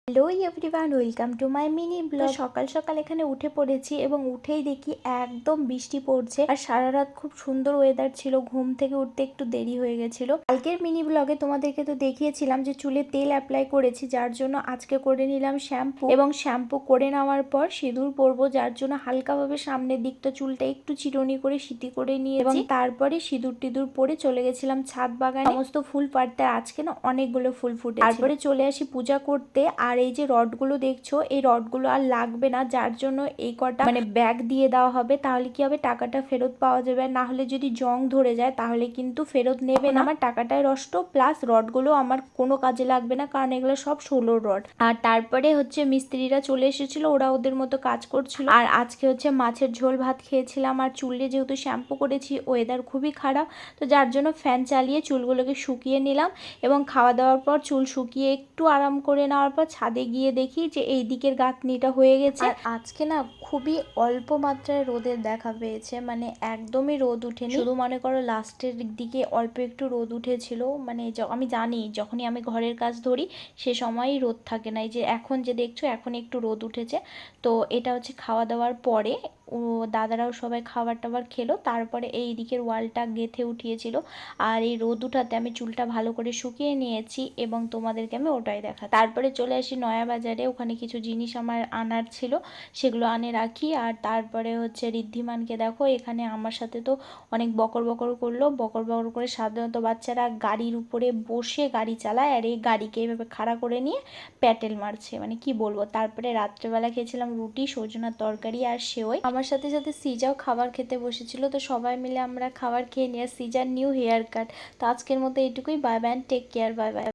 Hello everyone, welcome to my mini blog. সকাল সকাল এখানে উঠে পড়েছি এবং উঠেই দেখি একদম বৃষ্টি পড়ছে আর সারা রাত খুব সুন্দর ওয়েদার ছিল। ঘুম থেকে উঠতে একটু দেরি হয়ে গেছিল। কালকের মিনি ব্লগে তোমাদেরকে তো দেখিয়েছিলাম যে চুলে তেল অ্যাপ্লাই করেছি, যার জন্য আজকে করে নিলাম শ্যাম্পু এবং শ্যাম্পু করে নেওয়ার পর সিঁদুর পরবো, যার জন্য হালকাভাবে সামনের দিকটা চুলটা একটু চিরুনি করে সিটি করে নিয়ে এবং তারপরে সিঁদুর টিঁদুর পরে চলে গেছিলাম ছাদ বাগানে সমস্ত ফুল পাড়তে। আজকে না অনেকগুলো ফুল ফুটে, তারপরে চলে আসি পূজা করতে। আর এই যে রডগুলো দেখছো, এই রডগুলো আর লাগবে না, যার জন্য এই কটা ব্যাগ দিয়ে দেওয়া হবে। তাহলে কি হবে, টাকাটা ফেরত পাওয়া যাবে। না হলে যদি জং ধরে যায় তাহলে কিন্তু ফেরত নেবে না। আমার টাকাটাই নষ্ট, প্লাস রডগুলো আমার কোনো কাজে লাগবে না, কারণ এগুলো সব 16 রড। আর তারপরে হচ্ছে মিস্ত্রিরা চলে এসেছিল, ওরা ওদের মতো কাজ করছিল। আর আজকে হচ্ছে মাছের ঝোল ভাত খেয়েছিলাম। আর চুলে যেহেতু শ্যাম্পু করেছি, ওয়েদার খুবই খারাপ, তো যার জন্য ফ্যান চালিয়ে চুলগুলোকে শুকিয়ে নিলাম এবং খাওয়া দাওয়ার পর চুল শুকিয়ে একটু আরাম করে নেওয়ার পর ছাদে গিয়ে দেখি যে এই দিকের গাঁথনিটা হয়ে গেছে। আর আজকে না খুবই অল্প মাত্রায় রোদের দেখা পেয়েছে, মানে একদমই রোদ উঠেনি। শুধু মনে করো লাস্টের দিকে অল্প একটু রোদ উঠেছিল। মানে আমি জানি যখনই আমি ঘরের কাজ ধরি সে সময়ই রোদ থাকে না। এই যে এখন যে দেখছো, এখন একটু রোদ উঠেছে। তো এটা হচ্ছে খাওয়া দাওয়ার পরে ও দাদারাও সবাই খাবার টাবার খেলো, তারপরে এই দিকের ওয়ালটা গেঁথে উঠিয়েছিল। আর এই রোদ উঠাতে আমি চুলটা ভালো করে শুকিয়ে নিয়েছি এবং তোমাদেরকে আমি ওটাই দেখা। তারপরে চলে আসি নয়া বাজারে, ওখানে কিছু জিনিস আমার আনার ছিল, সেগুলো আনে রাখি। আর তারপরে হচ্ছে ঋদ্ধিমানকে দেখো এখানে আমার সাথে তো অনেক বকর বকর করলো। বকর বকর করে, সাধারণত বাচ্চারা গাড়ির উপরে বসে গাড়ি চালায়, আর এই গাড়িকে এইভাবে খাড়া করে নিয়ে প্যাটেল মারছে, মানে কি বলবো। তারপরে রাত্রেবেলা খেয়েছিলাম রুটি, সজনার তরকারি আর সেওই। আমার সাথে সাথে সিজাও খাবার খেতে বসেছিল, তো সবাই মিলে আমরা খাবার খেয়ে নিয়ে সিজার নিউ হেয়ার কাট। তো আজকের মতো এইটুকুই। Bye bye, take care, bye by.